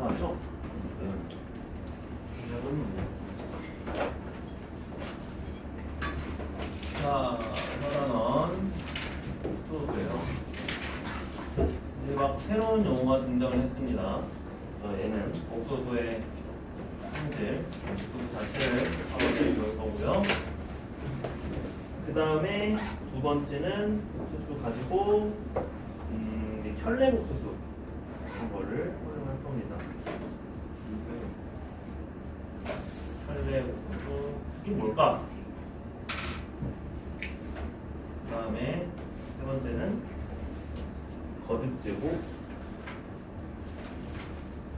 이상하죠? 자, 혈안원 수업이에요. 이제 막 새로운 용어가 등장을 했습니다. 얘는 복소수의 성질, 복소수 자체를 한번 배울 거고요. 그 다음에 두 번째는 복소수 가지고 혈내 복소수 이런 거를 활용할 겁니다. 혈내 복소수 이게 뭘까? 그 다음에 세 번째는 거듭제곱,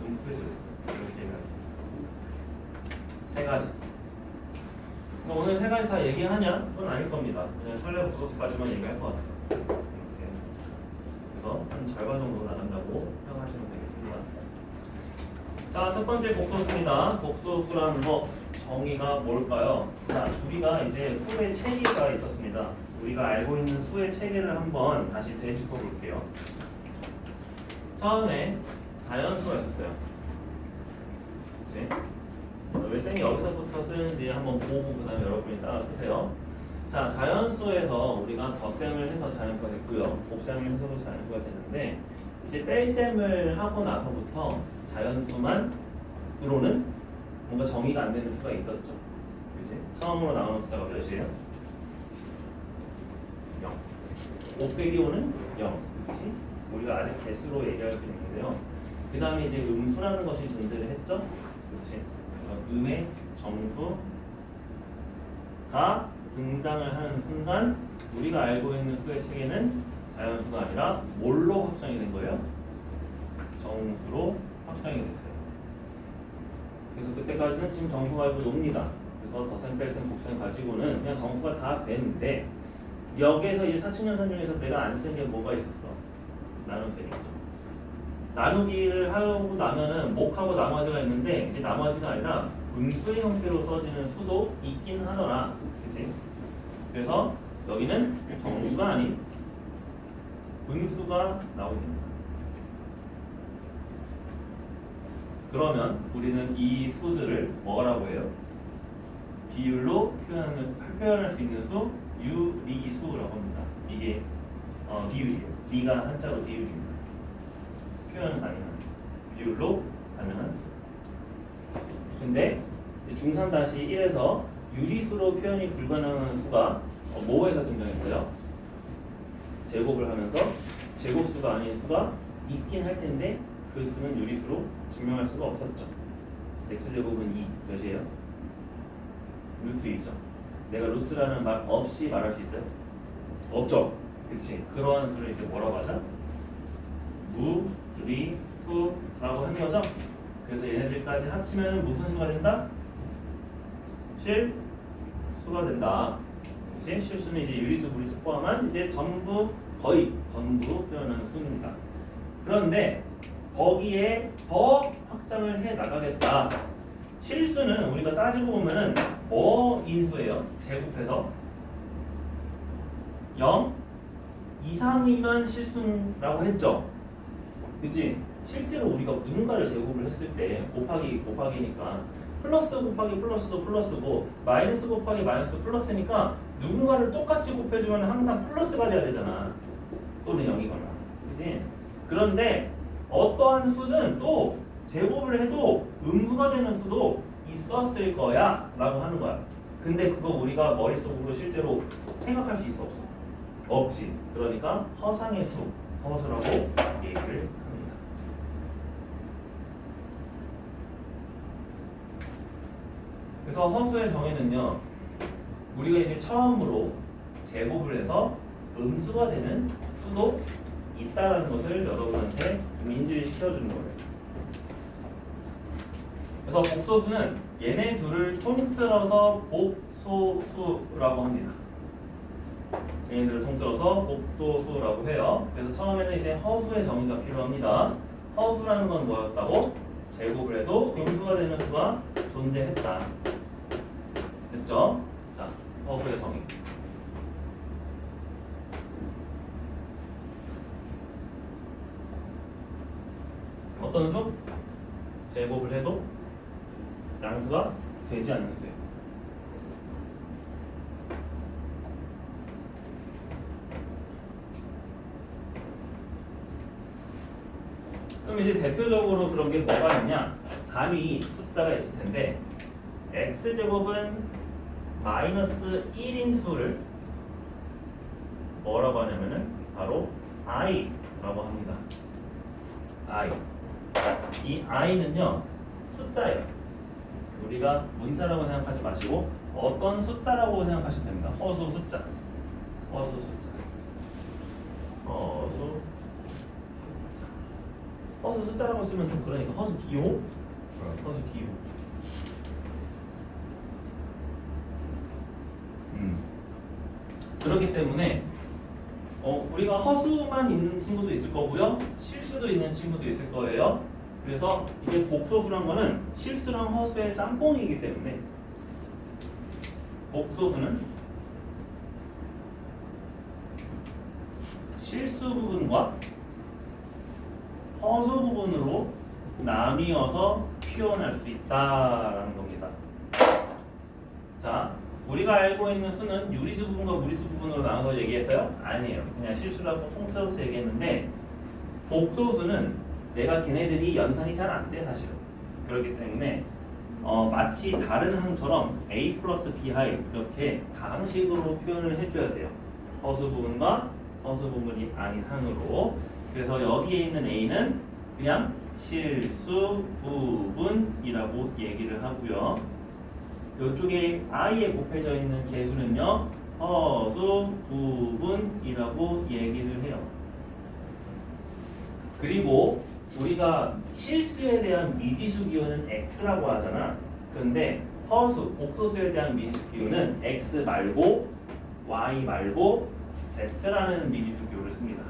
음수제곱 이렇게 세 가지. 오늘 세 가지 다 얘기하냐? 그건 아닐 겁니다. 그냥 설레 복소수까지만 얘기할 것 같아요. 이렇게. 그래서 한 절반 정도 나간다고 생각하시면 되겠습니다. 자, 첫 번째 복소수입니다. 복소수라는 거 정의가 뭘까요? 자, 우리가 이제 수의 체계가 있었습니다. 우리가 알고 있는 수의 체계를 한번 다시 되짚어 볼게요. 처음에 자연수가 있었어요. 그치? 왜 쌤이 여기서부터 쓰는지 한번 보고 그 다음에 여러분이 따라 쓰세요. 자, 자연수에서 우리가 덧셈을 해서 자연수가 됐고요. 곱셈을 해서도 자연수가 됐는데 이제 뺄셈을 하고 나서부터 자연수만으로는 뭔가 정의가 안 되는 수가 있었죠. 그치? 처음으로 나오는 숫자가 몇이에요? 0. 5 빼기 5는 0. 그치? 우리가 아직 개수로 얘기할 수 있는데요. 그 다음에 이제 음수라는 것이 존재를 했죠. 그치? 그래서 음의 정수가 등장을 하는 순간 우리가 알고 있는 수의 체계는 자연수가 아니라 뭘로 확정이 된 거예요? 정수로 확정이 됐어요. 그래서 그때까지는 지금 정수가 이거 놉니다. 그래서 덧셈, 뺄셈, 곱셈 가지고는 그냥 정수가 다 되는데 여기에서 이제 사칙연산 중에서 내가 안 쓴 게 뭐가 있었어? 나눗셈 있죠. 나누기를 하고 나면은 목하고 나머지가 있는데 이제 나머지가 아니라 분수의 형태로 써지는 수도 있긴 하더라. 그치? 그래서 여기는 정수가 아닌 분수가 나옵니다. 그러면 우리는 이 수들을 뭐라고 해요? 비율로 표현할 수 있는 수, 유리수라고 합니다. 이게 비율이에요. 리가 한자로 비율입니다. 표현은 가능한 비율로 가능한 수. 근데 중3-1에서 유리수로 표현이 불가능한 수가 뭐에서 등장했어요? 제곱을 하면서 제곱수가 아닌 수가 있긴 할 텐데 그 수는 유리수로 증명할 수가 없었죠. x제곱은 2 몇이에요? 루트 2죠. 내가 루트라는 말 없이 말할 수 있어요? 없죠. 그치? 그러한 수를 이제 뭐라고 하죠? 무리수라고 하는 거죠. 그래서 얘네들까지 합치면 무슨 수가 된다? 실수가 된다. 그치? 실수는 이제 유리수, 무리수 포함한 이제 거의 전부 표현하는 수입니다. 그런데 거기에 더 확장을 해 나가겠다. 실수는 우리가 따지고 보면은 인수예요. 제곱해서 0 이상이면 실수라고 했죠. 그치? 실제로 우리가 누군가를 제곱을 했을 때 곱하기니까 플러스 곱하기 플러스도 플러스고 마이너스 곱하기 마이너스 플러스니까 누군가를 똑같이 곱해주면 항상 플러스가 돼야 되잖아. 또는 0이거나. 그치? 그런데 어떠한 수는 또 제곱을 해도 음수가 되는 수도 있었을 거야 라고 하는 거야. 근데 그거 우리가 머릿속으로 실제로 생각할 수 있어 없어? 없지. 그러니까 허상의 수, 허수라고 얘기를 합니다. 그래서 허수의 정의는요, 우리가 이제 처음으로 제곱을 해서 음수가 되는 수도 있다라는 것을 여러분한테 좀 인지를 시켜주는 거예요. 그래서 복소수는 얘네 둘을 통틀어서 복소수라고 합니다. 얘네들을 통틀어서 복소수라고 해요. 그래서 처음에는 이제 허수의 정의가 필요합니다. 허수라는 건 뭐였다고? 제곱을 해도 음수가 되는 수가 존재했다. 됐죠? 자, 허수의 정의. 어떤 수? 제곱을 해도 양수가 되지 않는 수예요. 그럼 이제 대표적으로 그런 게 뭐가 있냐? 감이 숫자가 있을 텐데 x제곱은 마이너스 1인 수를 뭐라고 하냐면은 바로 i라고 합니다. i. 이 i는요 숫자예요. 우리가 문자라고 생각하지 마시고 어떤 숫자라고 생각하시면 됩니다. 허수 숫자. 허수 숫자. 허수 숫자. 허수 숫자라고 쓰면 좀 그러니까 허수 기호? 허수 기호. 그렇기 때문에 우리가 허수만 있는 친구도 있을 거고요. 실수도 있는 친구도 있을 거예요. 그래서 이게 복소수란 거는 실수랑 허수의 짬뽕이기 때문에 복소수는 실수 부분과 허수 부분으로 나뉘어서 표현할 수 있다라는 겁니다. 자, 우리가 알고 있는 수는 유리수 부분과 무리수 부분으로 나눠서 얘기했어요? 아니에요. 그냥 실수라고 통째로서 얘기했는데 복소수는 내가 걔네들이 연산이 잘 안 돼 사실은. 그렇기 때문에 마치 다른 항처럼 a 플러스 b하이 이렇게 다항식으로 표현을 해줘야 돼요. 허수 부분과 허수 부분이 아닌 항으로. 그래서 여기에 있는 a는 그냥 실수 부분이라고 얘기를 하고요. 이쪽에 i에 곱해져 있는 개수는요 허수 부분이라고 얘기를 해요. 그리고 우리가 실수에 대한 미지수 기호는 x라고 하잖아. 그런데 허수, 복소수에 대한 미지수 기호는 x 말고 y 말고 z라는 미지수 기호를 씁니다.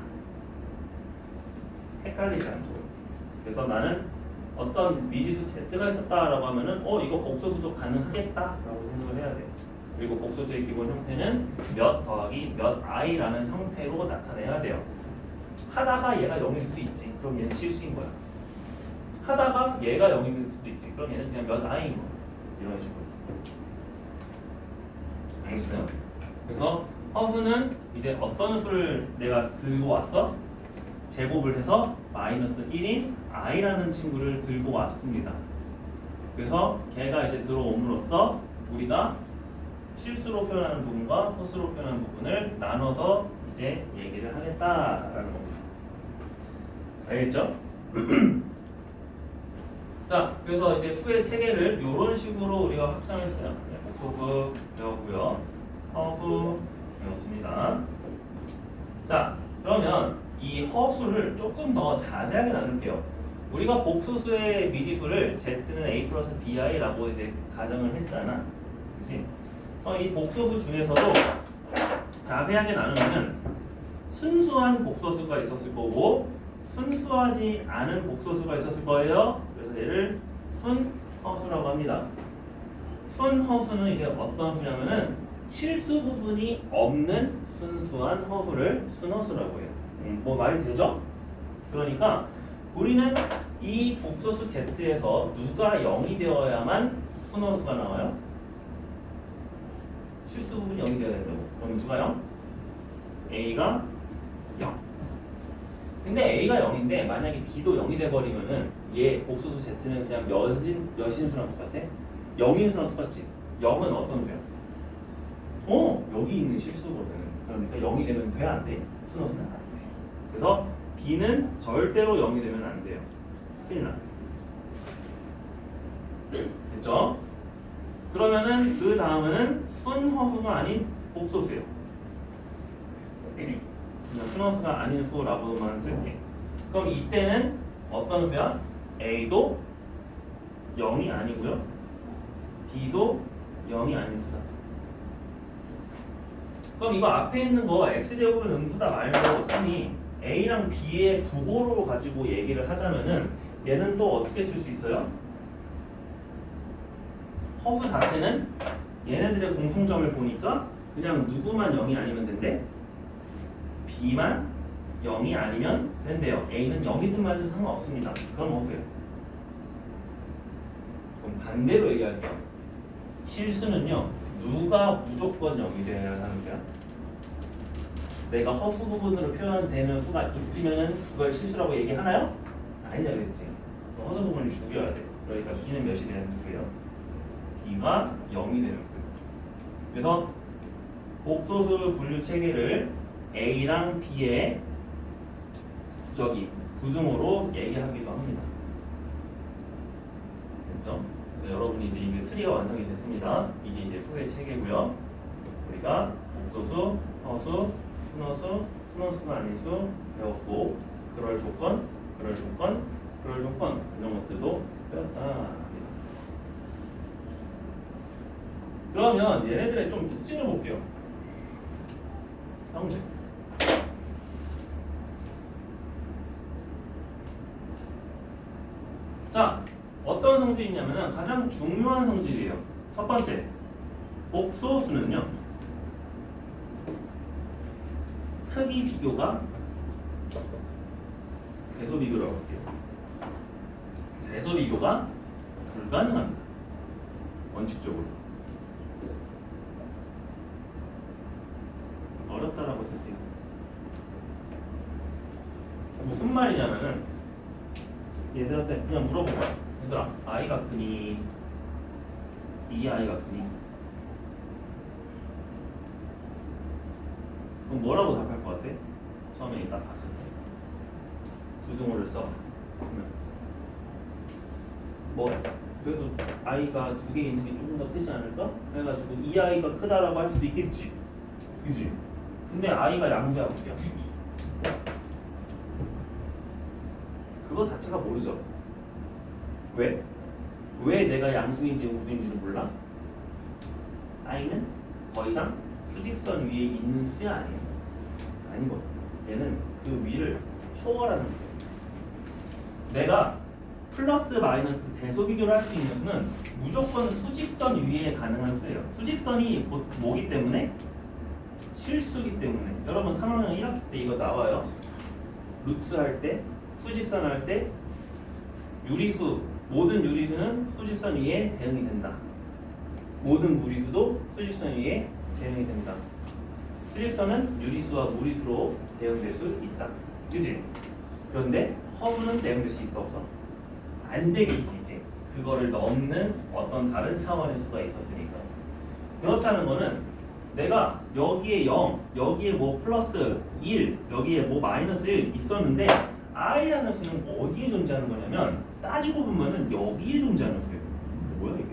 헷갈리지 않도록. 그래서 나는 어떤 미지수 z가 있었다라고 하면은 이거 복소수도 가능하겠다라고 생각을 해야 돼요. 그리고 복소수의 기본 형태는 몇 더하기 몇 i라는 형태로 나타내야 돼요. 하다가 얘가 0일 수도 있지. 그럼 얘는 실수인 거야. 하다가 얘가 0일 수도 있지. 그럼 얘는 그냥 몇 i인 거야. 이런 식으로. 알겠어요? 그래서 허수는 이제 어떤 수를 내가 들고 왔어? 제곱을 해서 마이너스 1인 i라는 친구를 들고 왔습니다. 그래서 걔가 이제 들어옴으로써 우리가 실수로 표현하는 부분과 허수로 표현하는 부분을 나눠서 이제 얘기를 하겠다라는 겁니다. 알겠죠? 자, 그래서 이제 수의 체계를 이런 식으로 우리가 확장했어요. 복소수 배웠고요. 허수 배웠습니다. 자, 그러면 이 허수를 조금 더 자세하게 나눌게요. 우리가 복소수의 미지수를 z는 a 플러스 bi라고 이제 가정을 했잖아. 그치? 이 복소수 중에서도 자세하게 나누면 순수한 복소수가 있었을 거고 순수하지 않은 복소수가 있었을 거예요. 그래서 얘를 순허수라고 합니다. 순허수는 이제 어떤 수냐면은 실수 부분이 없는 순수한 허수를 순허수라고 해요. 뭐 말이 되죠? 그러니까 우리는 이 복소수 z에서 누가 0이 되어야만 순허수가 나와요? 실수 부분이 0이 되어야 된다고. 그럼 누가 0? a가 0. 근데 a가 0인데 만약에 b도 0이 돼버리면은 얘 복소수 z는 그냥 몇인수랑 똑같아? 0인수랑 똑같지? 0은 어떤 수야? 여기 있는 실수거든. 그러니까 0이 되면 돼? 안 돼? 순허수는 안 돼. 그래서 b는 절대로 0이 되면 안 돼요. 큰일 나. 됐죠? 그러면은 그 다음에는 순허수가 아닌 복소수예요. 그냥 순허수가 아닌 수라고만 쓸게. 그럼 이때는 어떤 수야? a도 0이 아니고요. b도 0이 아닌 수다. 그럼 이거 앞에 있는 거 x제곱은 음수다 말고 선이 a랑 b의 부호로 가지고 얘기를 하자면은 얘는 또 어떻게 쓸 수 있어요? 허수 자체는 얘네들의 공통점을 보니까 그냥 누구만 0이 아니면 된대? b만 0이 아니면 된대요. a는 0이든 말든 상관없습니다. 그럼 허수예요. 그럼 반대로 얘기할게요. 실수는요, 누가 무조건 0이 되어야 하는 거야? 내가 허수 부분으로 표현되는 수가 있으면은 그걸 실수라고 얘기하나요? 아니냐 그랬지. 허수 부분을 죽여야 돼. 그러니까 b는 몇이 되는 수예요? b가 0이 되는 수예요. 그래서 복소수 분류 체계를 a랑 b의 부적이 부등호로 얘기하기도 합니다. 됐죠? 그래서 여러분이 이제 이게 트리가 완성이 됐습니다. 이게 이제 수의 체계고요. 우리가 복소수, 허수, 순허수, 순허수가 아닌 수 배웠고, 그럴 조건, 그럴 조건, 그럴 조건 이런 것들도 배웠다. 그러면 얘네들의 좀 특징을 볼게요. 형제. 자, 어떤 성질이냐면은 가장 중요한 성질이에요. 첫 번째, 복소수는요, 크기 비교가 대소 비교라고 할게요. 대소 비교가 불가능합니다. 원칙적으로. 어렵다라고 쓸게요. 무슨 말이냐면은 얘들한테 그냥 물어본 거야. 얘들아, 아이가 크니? 이 아이가 크니? 그럼 뭐라고 답할 것 같아? 처음에 딱 봤을 때 부등호를 써. 그러면 뭐 그래도 아이가 두 개 있는 게 조금 더 크지 않을까? 그래가지고 이 아이가 크다라고 할 수도 있겠지. 그지? 근데 아이가 양수야 볼게요. 그거 자체가 모르죠. 왜? 왜 내가 양수인지 음수인지를 몰라? 아이는 더 이상 수직선 위에 있는 수야 아니에요. 아니거든. 얘는 그 위를 초월하는 수예요. 내가 플러스 마이너스 대소 비교를 할 수 있는 수는 무조건 수직선 위에 가능한 수예요. 수직선이 뭐기 때문에? 실수기 때문에. 여러분 3학년 1학기 때 이거 나와요. 루트 할 때, 수직선 할 때 유리수, 모든 유리수는 수직선 위에 대응이 된다. 모든 무리수도 수직선 위에 대응이 된다. 수직선은 유리수와 무리수로 대응될 수 있다. 그치? 그런데 허브는 대응될 수 있어 없어? 안 되겠지 이제. 그거를 넘는 어떤 다른 차원의 수가 있었으니까. 그렇다는 거는 내가 여기에 0, 여기에 뭐 플러스 1, 여기에 뭐 마이너스 1 있었는데 i라는 수는 어디에 존재하는 거냐면 따지고 보면은 여기에 존재하는 수예요. 뭐야 이게?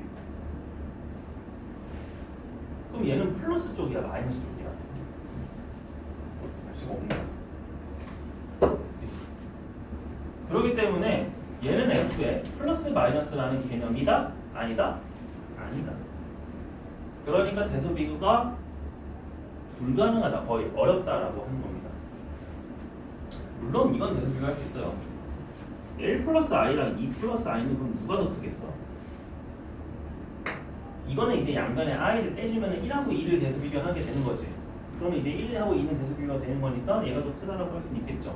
그럼 얘는 플러스 쪽이야, 마이너스 쪽이야? 알 수가 없네. 그렇기 때문에 얘는 애초에 플러스 마이너스라는 개념이다? 아니다? 아니다. 그러니까 대소 비교가 불가능하다, 거의 어렵다라고 하는 겁니다. 물론 이건 대소 비교할 수 있어요. 1 플러스 i랑 2 플러스 i는 그럼 누가 더 크겠어? 이거는 이제 양변에 i를 떼주면 1하고 2를 대소 비교하게 되는 거지. 그러면 이제 1하고 2는 대소 비교가 되는 거니까 얘가 더 크다라고 할 수는 있겠죠.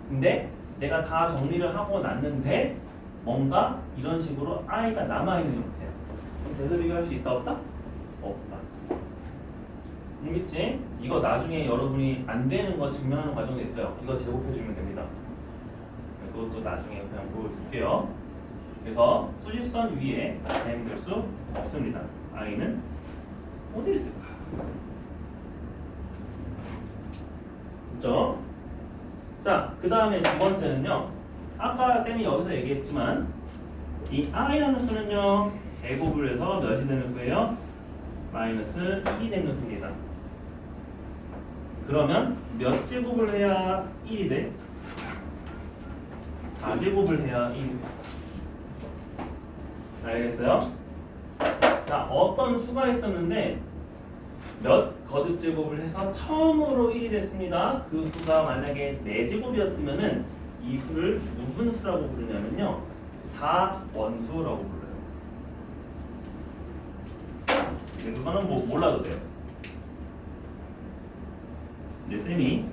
근데 내가 다 정리를 하고 났는데 뭔가 이런 식으로 i가 남아있는 형태야. 그럼 대소 비교할 수 있다 없다? 없다. 알겠지? 이거 나중에 여러분이 안 되는 거 증명하는 과정도 있어요. 이거 제곱해주면 됩니다. 그것도 나중에 그냥 보여줄게요. 그래서 수직선 위에 대응될 수 없습니다. i는 어디 있을까? 그렇죠? 자, 그 다음에 두 번째는요. 아까 쌤이 여기서 얘기했지만 이 i라는 수는요. 제곱을 해서 몇이 되는 수예요? 마이너스 2이 되는 수입니다. 그러면 몇 제곱을 해야 1이 돼? 4제곱을 해야 1이 돼. 알겠어요? 자, 어떤 수가 있었는데 몇 거듭제곱을 해서 처음으로 1이 됐습니다. 그 수가 만약에 4제곱이었으면은 이 수를 무슨 수라고 부르냐면요. 4원수라고 불러요. 근데 그거는 뭐 몰라도 돼요. 이제 쌤이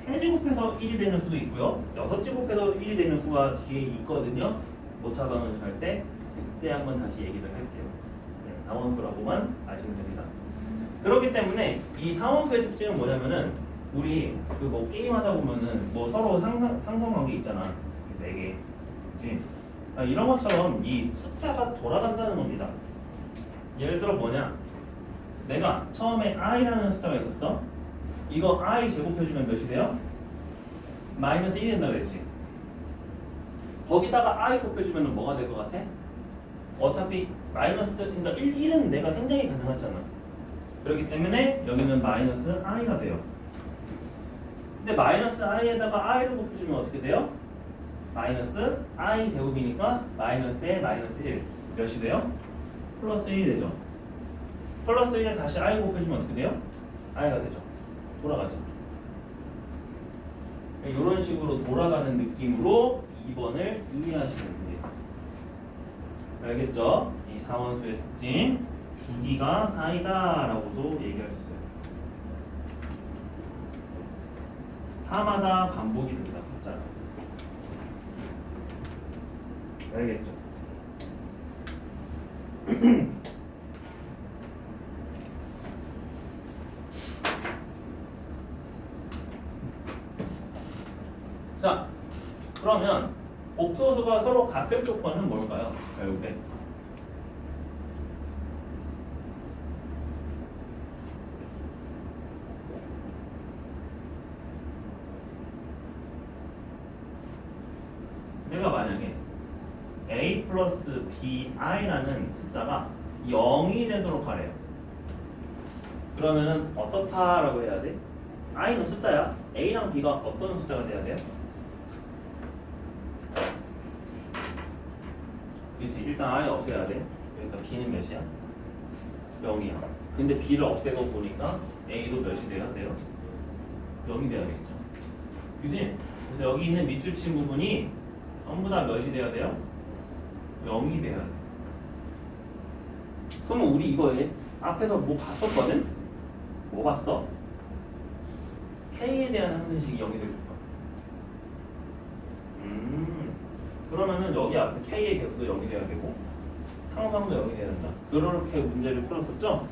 3제곱해서 1이 되는 수도 있고요. 6제곱해서 1이 되는 수가 뒤에 있거든요. 모차 방정식 할 때. 그때 한번 다시 얘기를 할게요. 그냥 상원수라고만 아시면 됩니다. 그렇기 때문에 이 상원수의 특징은 뭐냐면은 우리 그 뭐 게임하다 보면은 뭐 서로 상성관계 있잖아. 네 개. 그치? 이런 것처럼 이 숫자가 돌아간다는 겁니다. 예를 들어 뭐냐? 내가 처음에 i라는 숫자가 있었어. 이거 i 제곱해주면 몇이 돼요? 마이너스 1이 된다 그랬지. 거기다가 i 곱해주면 뭐가 될 것 같아? 어차피 마이너스, 그러니까 1은 내가 생략이 가능하잖아. 그렇기 때문에 여기는 마이너스 i가 돼요. 근데 마이너스 i에다가 i를 곱해주면 어떻게 돼요? 마이너스 i 제곱이니까 마이너스에 마이너스 1 몇이 돼요? 플러스 1이 되죠. 플러스 1에 다시 i 곱해주면 어떻게 돼요? i가 되죠. 돌아가죠. 이런 식으로 돌아가는 느낌으로 2번을 이해하시면 돼요. 알겠죠? 이 사원수의 특징 주기가 4이다 라고도 얘기할 수 있어요. 4마다 반복이 됩니다. 숫자가. 알겠죠? 자, 그러면 복소수가 서로 같을 조건은 뭘까요? 결국에 내가 만약에 a 플러스 bi라는 숫자가 0이 되도록 하래요. 그러면은 어떻다라고 해야 돼? i는 숫자야. a랑 b가 어떤 숫자가 돼야 돼요? 그렇지. 일단 i 없애야 돼. 그러니까 b는 몇이야? 0이야. 근데 b를 없애고 보니까 a도 몇이 돼야 돼요? 0이 돼야겠죠. 그지? 그래서 여기 있는 밑줄 친 부분이 전부 다 몇이 돼야 돼요? 0이 돼야 돼. 그러면 우리 이거에 앞에서 뭐 봤었거든? 뭐 봤어? k에 대한 항등식이 0이 될 거야. 그러면은 여기 앞에 k의 개수도 0이 돼야 되고 상상도 0이 돼야 된다. 그렇게 문제를 풀었었죠?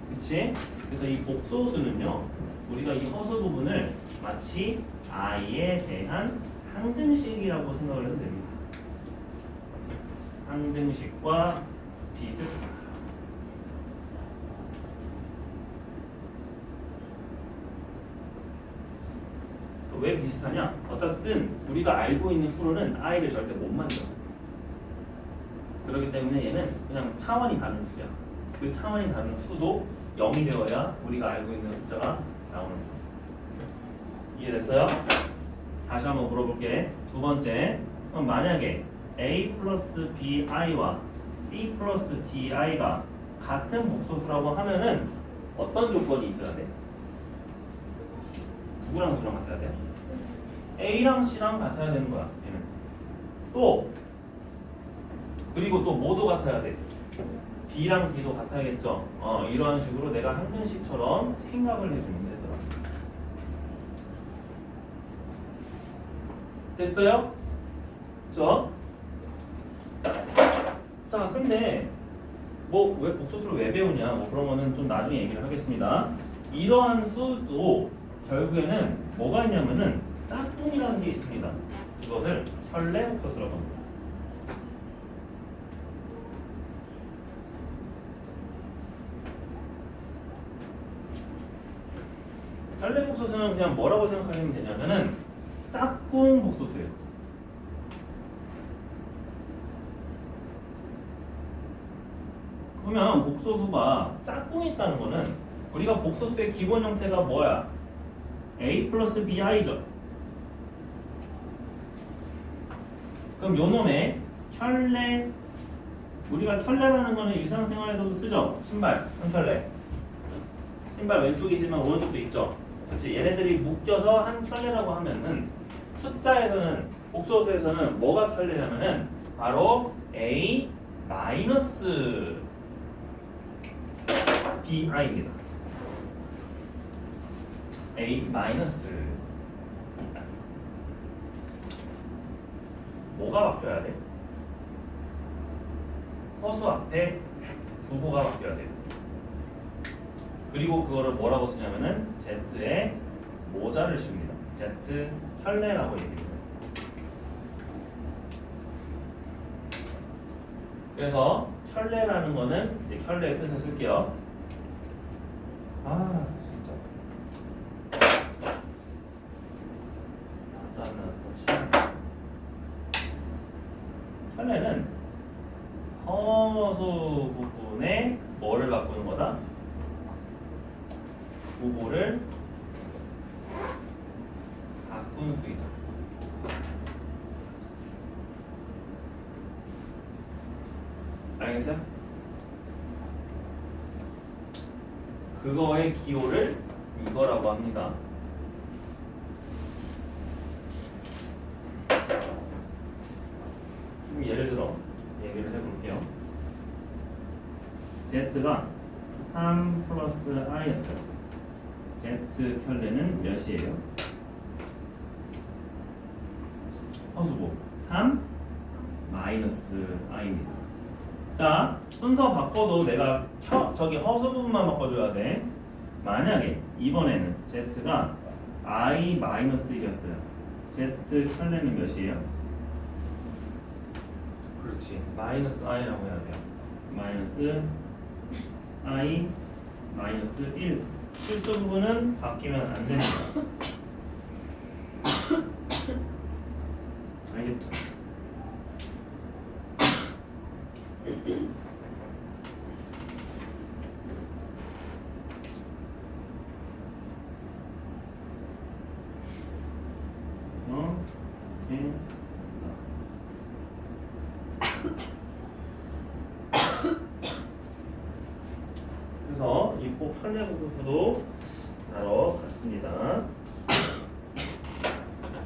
그치? 그래서 이 복소수는요, 우리가 이 허수 부분을 마치 i에 대한 항등식이라고 생각을 해도 됩니다. 항등식과 비슷하다. 왜 비슷하냐? 어쨌든 우리가 알고 있는 수로는 i를 절대 못 만들어. 그렇기 때문에 얘는 그냥 차원이 다른 수야. 그 차원이 다른 수도 0이 되어야 우리가 알고 있는 숫자가 나오는 거야. 이해됐어요? 다시 한번 물어볼게. 두 번째, 그럼 만약에 a 플러스 bi와 c 플러스 di가 같은 복소수라고 하면은 어떤 조건이 있어야 돼? 누구랑 누구랑 같아야 돼? a랑 c랑 같아야 되는 거야. 얘는. 또 그리고 또 뭐도 같아야 돼? b랑 d도 같아야겠죠. 이러한 식으로 내가 항등식처럼 생각을 해주면 되더라. 됐어요? 그쵸? 자, 근데 뭐 왜 복소수를 왜 배우냐? 뭐 그런 거는 좀 나중에 얘기를 하겠습니다. 이러한 수도 결국에는 뭐가 있냐면은 짝꿍이라는 게 있습니다. 이것을 혈례 복소수라고 합니다. 혈례 복소수는 그냥 뭐라고 생각하시면 되냐면은 짝꿍 복소수예요. 그러면 복소수가 짝꿍이 있다는 거는 우리가 복소수의 기본 형태가 뭐야? a 플러스 bi죠. 그럼 요놈의 혈례, 우리가 혈례라는 거는 일상생활에서도 쓰죠. 신발, 한 혈례. 신발 왼쪽에 있으면 오른쪽도 있죠. 그렇지. 얘네들이 묶여서 한 혈례라고 하면은 숫자에서는, 복소수에서는 뭐가 혈례냐면은 바로 a 마이너스 bi입니다. a 마이너스 뭐가 바뀌어야 돼? 허수 앞에 부호가 바뀌어야 돼요. 그리고 그거를 뭐라고 쓰냐면은 Z에 모자를 씌웁니다. Z 켤레라고 얘기해요. 그래서 켤레라는 거는 이제 켤레의 뜻을 쓸게요. 아 진짜. 켤레는 허수 부분에 뭐를 바꾸는 거다? 부호를 바꾼 수이다. 알겠어요? 그거의 기호를 이거라고 합니다. 그럼 예를 들어 얘기를 해볼게요. Z가 3 플러스 i였어요. Z 켤레는 몇이에요? 허수부 3 마이너스 i입니다. 자, 순서 바꿔도 내가 저기 허수 부분만 바꿔줘야 돼. 만약에 이번에는 Z가 i 마이너스 1이었어요. Z 켤레는 몇이에요? 그렇지. 마이너스 i라고 해야 돼요. 마이너스 i 마이너스 1. 실수 부분은 바뀌면 안 됩니다. 알겠죠? 이렇게 그래서 이꼭 켤레 부분도 바로 같습니다.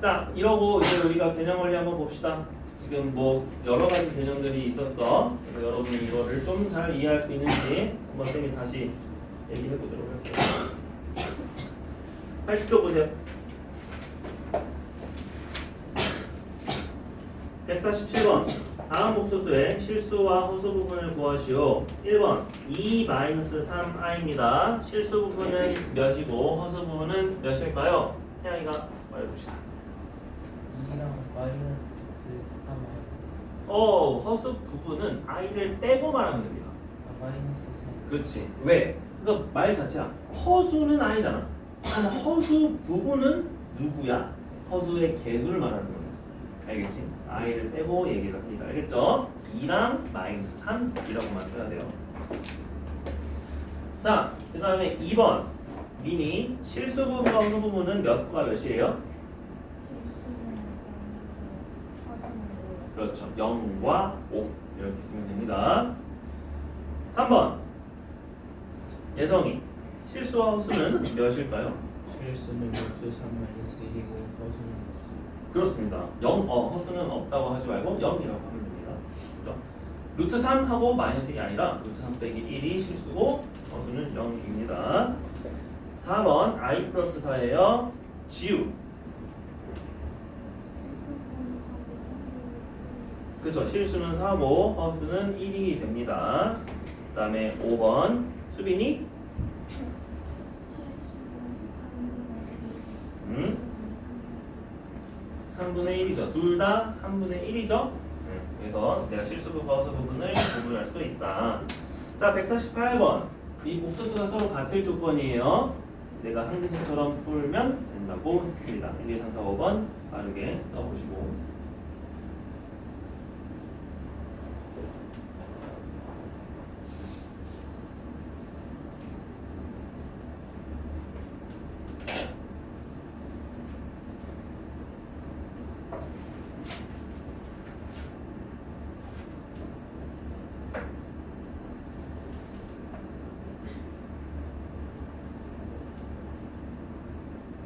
자, 이러고 이제 우리가 개념 원리 한번 봅시다. 지금 뭐 여러 가지 개념들이 있었어. 그래서 여러분이 이거를 좀 잘 이해할 수 있는지 한번 쌤이 다시 얘기해 보도록 할게요. 80쪽 보세요. 147번. 다음 복소수의 실수와 허수 부분을 구하시오. 1번 2-3i입니다. 실수 부분은 몇이고 허수 부분은 몇일까요? 태양이가 말해봅시다. 2랑 마이너스 3i. 허수 부분은 i를 빼고 말하면 됩니다. 마이너스 그렇지. 왜? 그러니까 말 자체야. 허수는 i잖아. 그럼 허수 부분은 누구야? 허수의 개수를 말하는 거야. 알겠지? i를 빼고 얘기를 합니다. 알겠죠? 2랑 마이너스 3이라고만 써야 돼요. 자, 그 다음에 2번 미니 실수 부분과 허수 부분은 몇과 몇이에요? 그렇죠. 0과 5 이렇게 쓰면 됩니다. 3번 예성이 실수와 허수는 몇일까요? 실수는 루트 3 마이너스 1이고 허수는 없습니다. 그렇습니다. 허수는 없다고 하지 말고 0이라고 하면 됩니다. 그렇죠? 루트 3하고 마이너스 1이 아니라 루트 3 빼기 1이 실수고 허수는 0입니다. 4번 i 플러스 4예요. 지우. 그렇죠. 실수는 4고 허수는 1이 됩니다. 그 다음에 5번 수빈이 3분의 1이죠. 둘 다 3분의 1이죠. 그래서 내가 실수 부분과 허수 부분을 구분할 수 있다. 자, 148번. 이 복소수가 서로 같을 조건이에요. 내가 한 글자처럼 풀면 된다고 했습니다. 1, 2, 3, 4, 5번 빠르게 써보시고.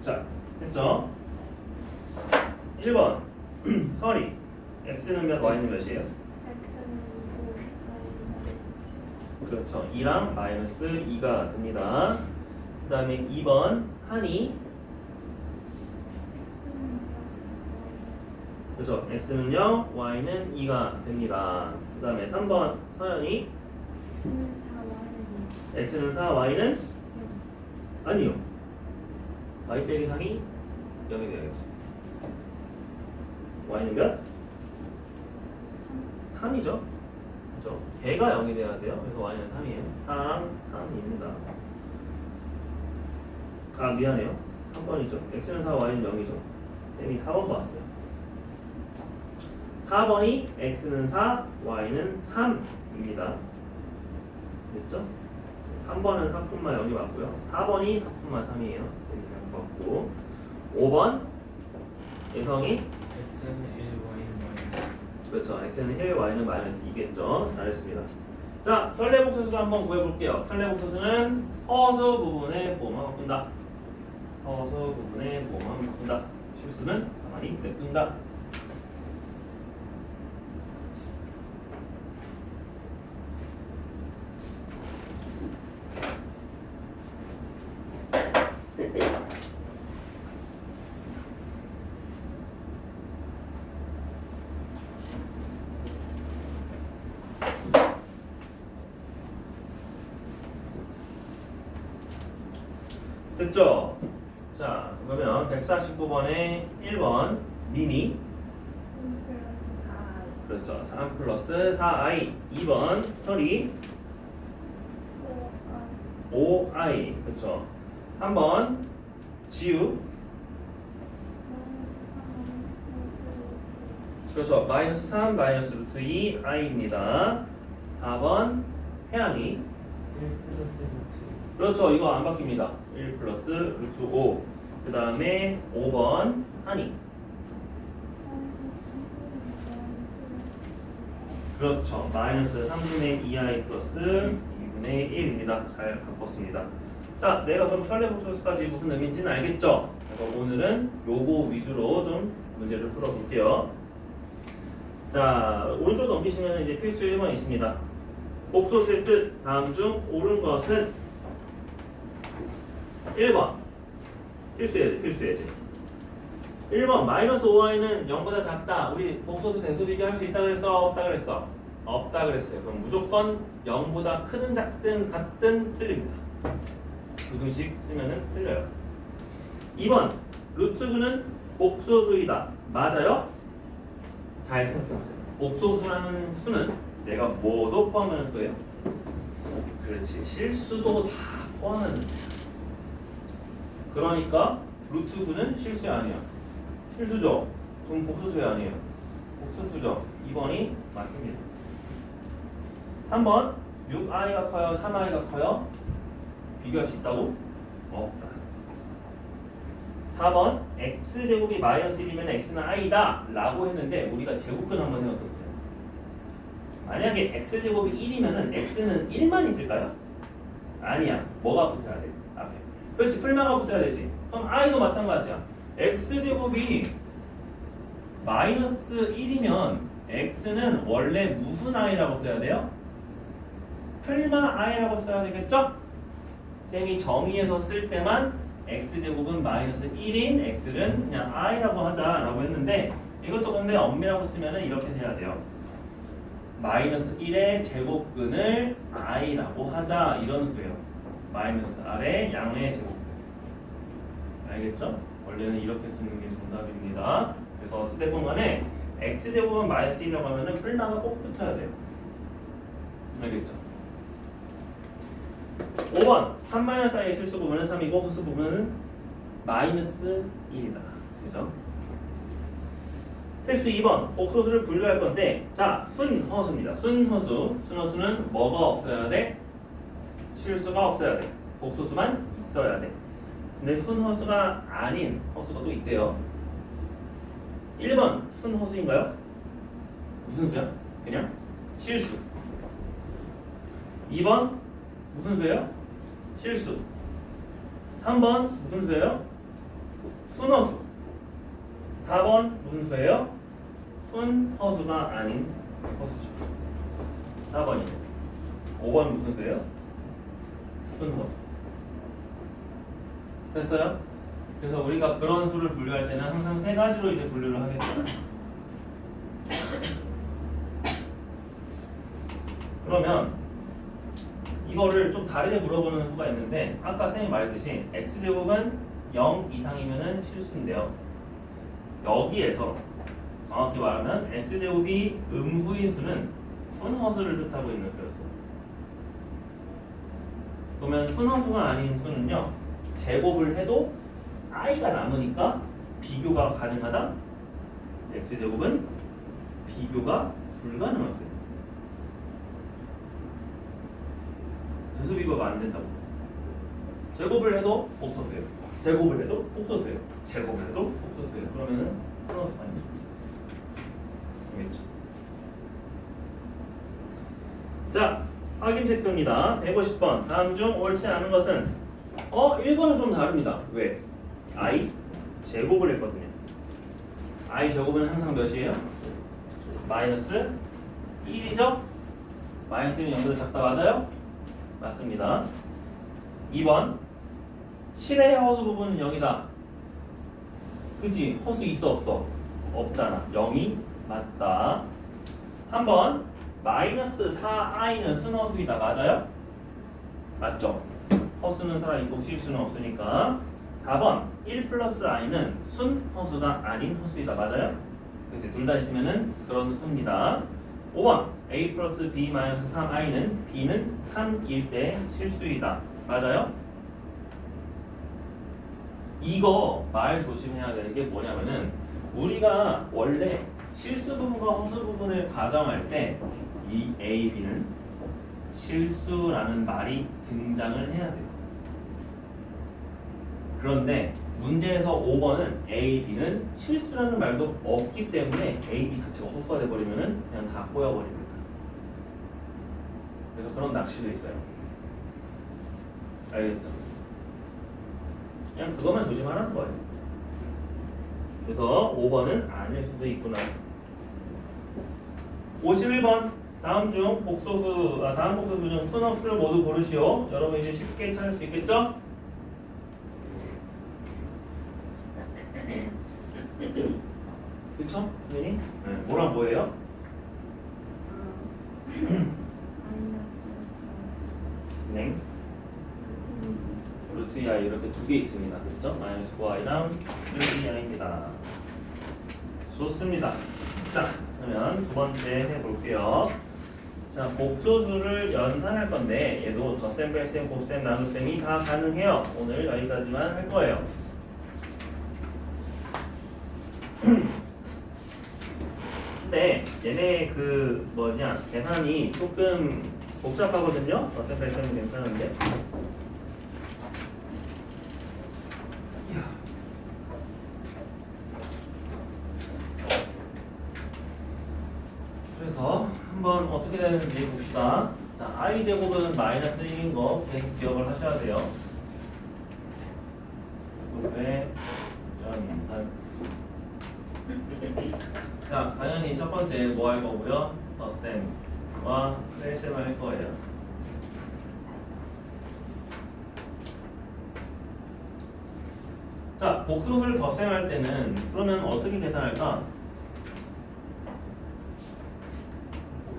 자, 했죠? 1번 설이 x는 몇, y는 몇이에요? 그렇죠. 2랑 마이너스 2가 됩니다. 그 다음에 2번 한이 그렇죠. x는 0, y는 2가 됩니다. 그 다음에 3번 서연이 X는 4Y는 x는 4, y는 아니요. y 빼기 3이 0이 돼야겠지. y는 몇? 3이죠. 그렇죠. 걔가 0이 돼야 돼요. 그래서 y는 3이에요. 3, 3입니다. 아 미안해요. 3번이죠. x는 4, y는 0이죠. 이미 4번 봤어요. 4번이 x는 4, y는 3입니다. 됐죠? 3번은 4푼마 0이 맞고요. 4번이 4푼마 3이에요. 맞고 5번 예성이 X는 1, Y는 마이너스. 그렇죠. x는 1, y는 마이너스 2겠죠. 잘했습니다. 자, 혈례복소수 한번 구해볼게요. 혈례복소수는 허수 부분의 부호만 바꾼다. 허수 부분의 부호만 바꾼다. 실수는 가만히 냅둔다. 됐죠? 자, 그러면 149번에 1번 미니 3 플러스 4I 그렇죠. 3 플러스 4i 2번 설이 5I 5i 그렇죠. 3번 지우 그렇죠. 마이너스 3 마이너스 루트 2 i입니다. 4번 태양이 1 플러스 루트. 그렇죠. 이거 안 바뀝니다. 1 플러스 루트 5. 그 다음에 5번 한이 그렇죠. 마이너스 3분의 2i 플러스 2분의 1입니다. 잘 바꿨습니다. 자, 내가 그럼 혈례복소수까지 무슨 의미인지는 알겠죠? 그래서 오늘은 요거 위주로 좀 문제를 풀어볼게요. 자, 오른쪽 넘기시면 이제 필수 1번 있습니다. 복소수의 뜻 다음 중 옳은 것은 1번 필수예지. 1번 마이너스 5i는 0보다 작다. 우리 복소수 대소 비교할 수 있다 그랬어? 없다 그랬어? 없다 그랬어요. 그럼 무조건 0보다 크든 작든 같든 틀립니다. 부등식 쓰면은 틀려요. 2번 루트 9는 복소수이다. 맞아요? 잘 생각해보세요. 복소수라는 수는 내가 뭐도 포함하는 수예요? 그렇지. 실수도 다 포함하는 수야. 그러니까 루트 9는 실수 아니야. 실수죠? 그럼 복수수야 아니에요? 복수수죠. 2번이 맞습니다. 3번 6i가 커요? 3i가 커요? 비교할 수 있다고? 없다. 4번 x제곱이 마이너스 1이면 x는 i다 라고 했는데 우리가 제곱근 한번 해봤거든요. 만약에 x제곱이 1이면 x는 1만 있을까요? 아니야. 뭐가 붙어야 돼? 앞에. 그렇지. 풀마가 붙어야 되지. 그럼 i도 마찬가지야. x제곱이 마이너스 1이면 x는 원래 무슨 i라고 써야 돼요? 풀마 i라고 써야 되겠죠? 쌤이 정의해서 쓸 때만 x제곱은 마이너스 1인 x를 그냥 i라고 하자라고 했는데 이것도 근데 엄밀하고 쓰면은 이렇게 돼야 돼요. 마이너스 1의 제곱근을 i라고 하자 이런 수예요. 마이너스 r의 양의 제곱근. 알겠죠? 원래는 이렇게 쓰는 게 정답입니다. 그래서 어찌됐건 간에 x제곱은 마이너스 1이라고 하면은 풀마가 꼭 붙어야 돼요. 알겠죠? 5번 3-i의 실수 부분은 3이고 허수 부분은 마이너스 1이다. 그죠? 필수 2번 복소수를 분류할 건데 자 순허수입니다. 순허수는 뭐가 없어야 돼? 실수가 없어야 돼. 복소수만 있어야 돼. 근데 순허수가 아닌 허수가 또 있대요. 1번 순허수인가요? 무슨 수야? 그냥 실수. 2번 무슨 수예요? 실수. 3번 무슨 수예요? 순허수. 4번 무슨 수예요? 순허수가 아닌 허수죠. 4번이요. 5번 무슨 수예요? 순허수. 됐어요? 그래서 우리가 그런 수를 분류할 때는 항상 세 가지로 이제 분류를 하겠죠. 그러면 이거를 좀 다르게 물어보는 수가 있는데 아까 선생님이 말했듯이 x제곱은 0 이상이면은 실수인데요. 여기에서 정확히 말하면 x제곱이 음수인 수는 순허수를 뜻하고 있는 수였어요. 그러면 순허수가 아닌 수는요, 제곱을 해도 i가 남으니까 비교가 가능하다. x제곱은 비교가 불가능한 수예요. 그래서 비교가 안 된다고. 제곱을 해도 복소수예요. 제곱을 해도 복소수예요. 제곱을 해도 복소수예요. 그러면은 순허수가 아닌 수. 알겠죠? 자, 확인 체크입니다. 150번. 다음 중 옳지 않은 것은 1번은 좀 다릅니다. 왜? i 제곱을 했거든요. i 제곱은 항상 몇이에요? 마이너스 1이죠? 마이너스 1은 0보다 작다. 맞아요? 맞습니다. 2번 7의 허수 부분은 0이다. 그지? 허수 있어 없어? 없잖아. 0이 맞다. 3번 마이너스 4i는 순허수이다. 맞아요? 맞죠? 허수는 살아있고 실수는 없으니까. 4번 1 플러스 i는 순허수가 아닌 허수이다. 맞아요? 그치? 둘 다 있으면은 그런 수입니다. 5번 a 플러스 b 마이너스 3i는 b는 3일 때 실수이다. 맞아요? 이거 말 조심해야 되는 게 뭐냐면은 우리가 원래 실수 부분과 허수 부분을 가정할 때 이 a, b는 실수라는 말이 등장을 해야 돼요. 그런데 문제에서 5번은 a, b는 실수라는 말도 없기 때문에 a, b 자체가 허수가 돼버리면은 그냥 다 꼬여버립니다. 그래서 그런 낚시도 있어요. 알겠죠? 그냥 그것만 조심하라는 거예요. 그래서 5번은 아닐 수도 있구나. 51번 다음 복소수 중 순허수를 모두 고르시오. 여러분 이제 쉽게 찾을 수 있겠죠? 그쵸? 수민이? 네. 뭐랑 뭐예요? 마이너스 네. 루트 2i 이렇게 두 개 있습니다. 그렇죠? 마이너스 9i랑 루트 2i입니다. 좋습니다. 자, 그러면 두 번째 해볼게요. 자, 복소수를 연산할 건데 얘도 덧셈, 뺄셈, 곱셈, 나눗셈이 다 가능해요. 오늘 여기까지만 할 거예요. 근데 얘네 계산이 조금 복잡하거든요. 덧셈, 뺄셈은 괜찮은데. 그래서 한번 어떻게 되는지 봅시다. 자, i 제곱은 마이너스 1인 거 계속 기억을 하셔야 돼요. 왜 연산. 자, 당연히 첫 번째 뭐 할 거고요? 덧셈과 뺄셈을 할 거예요. 자, 복소수를 덧셈할 때는 그러면 어떻게 계산할까?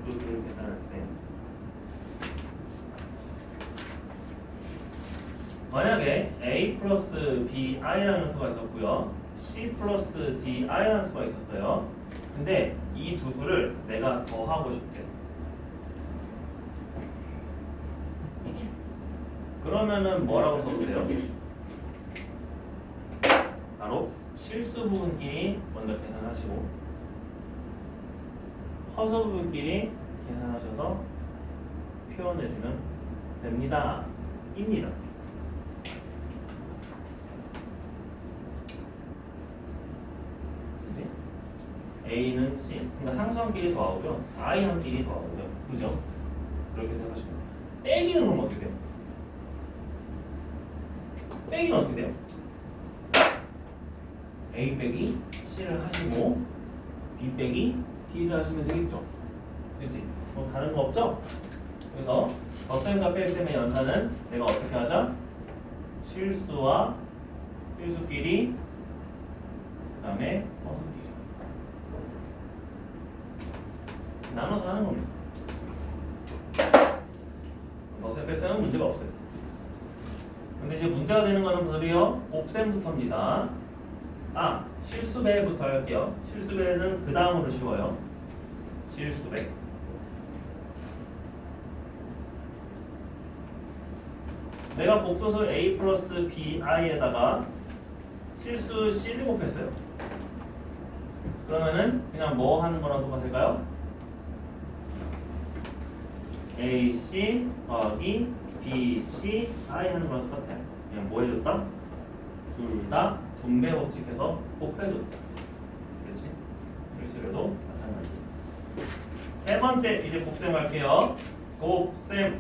복소수를 계산할 때 만약에 a 플러스 bi라는 수가 있었고요, c 플러스 di라는 수가 있었어요. 근데 이 두 수를 내가 더하고 싶대. 그러면은 뭐라고 써도 돼요? 바로 실수 부분끼리 먼저 계산하시고 허수 부분끼리 계산하셔서 표현해주면 됩니다. 입니다. A는 C, 그러니까 상수함끼리 더하고요, I함끼리 더하고요, 그죠? 그렇게 생각하시면 돼요. 빼기는 그럼 어떻게 돼요? 빼기는 어떻게 돼요? A 빼기 C를 하시고 B 빼기 D를 하시면 되겠죠? 그치? 뭐 다른 거 없죠? 그래서 덧셈과 뺄셈의 연산은 내가 어떻게 하자? 실수와 필수끼리, 그 다음에 허수끼리. 나눠서 하는 겁니다. 덧셈 뺄셈은 문제가 없어요. 근데 이제 문제가 되는 거는 바로요 곱셈부터입니다. 실수배부터 할게요. 실수배는 그 다음으로 쉬워요. 실수배. 내가 복소수 a 플러스 bi에다가 실수 c를 곱했어요. 그러면은 그냥 뭐 하는 거랑 똑같을까요? AC 더하기 BC I 하는 거랑 똑같아요. 그냥 뭐 해줬다? 둘 다 분배 법칙해서 곱해줬다. 그렇지? 실수에도 마찬가지. 세 번째 이제 곱셈 할게요. 곱셈.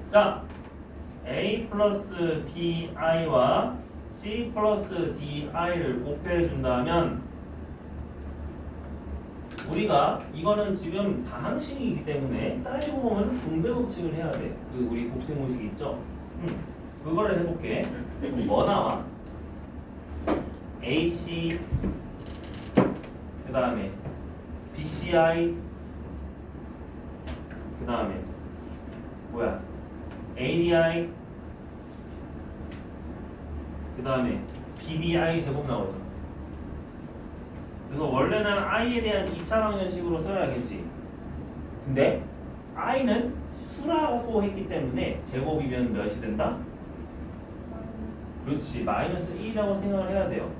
자, A 플러스 BI와 C 플러스 DI를 곱해준다면 우리가 이거는 지금 다항식이기 때문에 따지고 보면 분배 법칙을 해야 돼. 그 우리 곱셈 공식 있죠? 그거를 해볼게. 그럼 뭐 나와? AC 그 다음에 BCI 그 다음에 뭐야? ADI 그 다음에 BBI 제곱 나오죠. 그래서 원래는 i에 대한 2차 방정식으로 써야겠지. 근데 i는 수라고 했기 때문에 제곱이면 몇이 된다? 그렇지. 마이너스 1이라고 생각을 해야 돼요.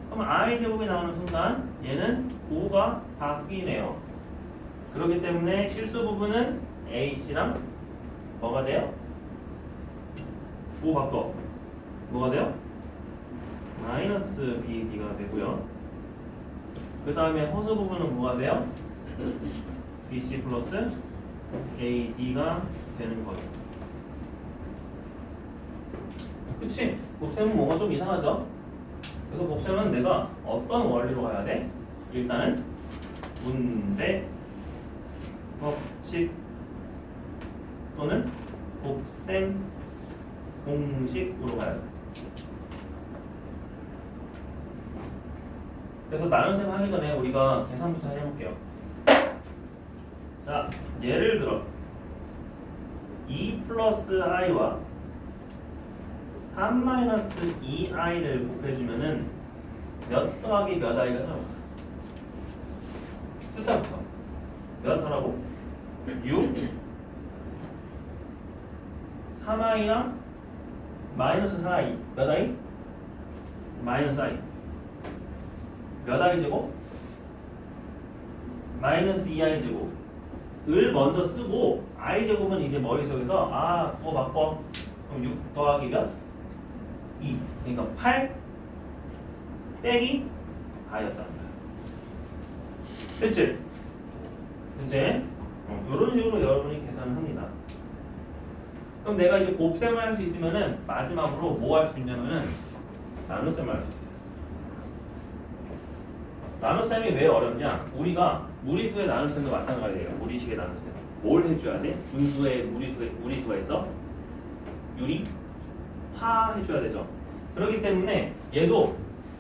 그럼 i 제곱이 나오는 순간 얘는 부호가 바뀌네요. 그렇기 때문에 실수 부분은 h랑 뭐가 돼요? 부호 바꿔. 뭐가 돼요? 마이너스 bd가 되고요. 그 다음에 허수 부분은 뭐가 돼요? bc 플러스 ad가 되는 거예요. 그치? 곱셈은 뭔가 좀 이상하죠? 그래서 곱셈은 내가 어떤 원리로 가야 돼? 일단은 분배 법칙 또는 곱셈 공식으로 가야 돼. 그래서 나눗셈 하기 전에 우리가 계산부터 해볼게요. 자, 예를 들어 2 플러스 i와 3 마이너스 2i를 곱해주면은 몇 더하기 몇 i가 나올까? 숫자부터 몇 하라고? 6 3i랑 마이너스 4i 몇 i? 마이너스 i 몇 i 제곱? 마이너스 2i 제곱 을 먼저 쓰고 i 제곱은 이제 머릿속에서 그거 바꿔. 그럼 6 더하기 몇? 2 그러니까 8 빼기 i였다는 거야. 됐지? 됐지? 이런 식으로 여러분이 계산을 합니다. 그럼 내가 이제 곱셈을 할 수 있으면은 마지막으로 뭐 할 수 있냐면은 나눗셈을 할 수 있어요. 나눗셈이 왜 어렵냐? 우리가 무리수의 나눗셈도 마찬가지예요. 무리식의 나눗셈. 뭘 해줘야 돼? 분수의 무리수가 있어? 유리? 화 해줘야 되죠. 그렇기 때문에 얘도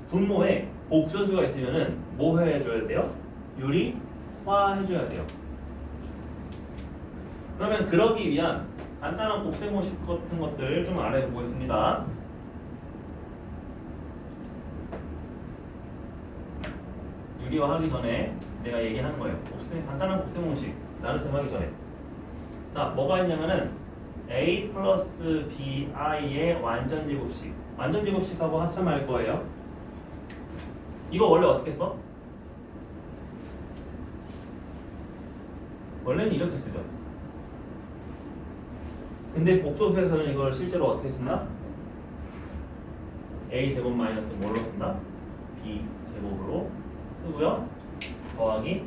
분모에 복소수가 있으면은 뭐 해줘야 돼요? 유리? 화 해줘야 돼요. 그러면 그러기 위한 간단한 곱셈 공식 같은 것들 좀 알아보겠습니다. 유리화 하기 전에 내가 얘기하는 거예요. 간단한 곱셈 공식 나눗셈 하기 전에. 자, 뭐가 있냐면은 a 플러스 bi의 완전 제곱식. 완전 제곱식하고 합참할 거예요. 이거 원래 어떻게 써? 원래는 이렇게 쓰죠. 근데 복소수에서는 이걸 실제로 어떻게 쓴다? a 제곱 마이너스 뭘로 쓴다? b 제곱으로 쓰고요. 더하기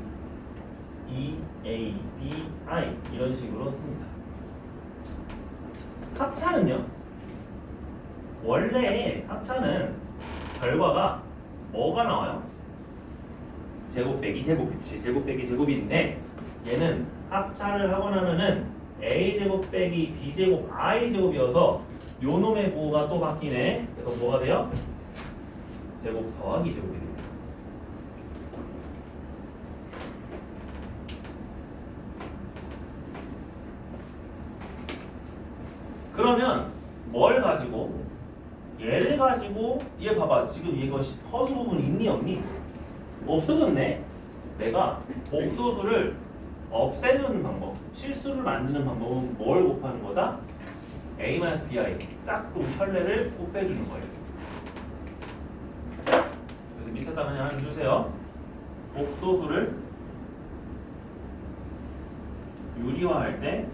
2a, b, i 이런 식으로 씁니다. 합차는요. 원래 합차는 결과가 뭐가 나와요? 제곱 빼기 제곱, 그치? 제곱 빼기 제곱인데 얘는 합차를 하고 나면은 a 제곱 빼기 b 제곱 i 제곱이어서 요 놈의 부호가 또 바뀌네. 그래서 뭐가 돼요? 제곱 더하기 제곱이 됩니다. 그러면 뭘 가지고 얘를 가지고 얘 봐봐 지금 이거 허수 부분 있니 없니? 없어졌네. 내가 복소수를 없애는 방법, 실수를 만드는 방법은 뭘 곱하는 거다? a-bi 짝꿍 혈례를 곱해주는 거예요. 그래서 밑에다 그냥 하나 주세요. 복소수를 유리화할 때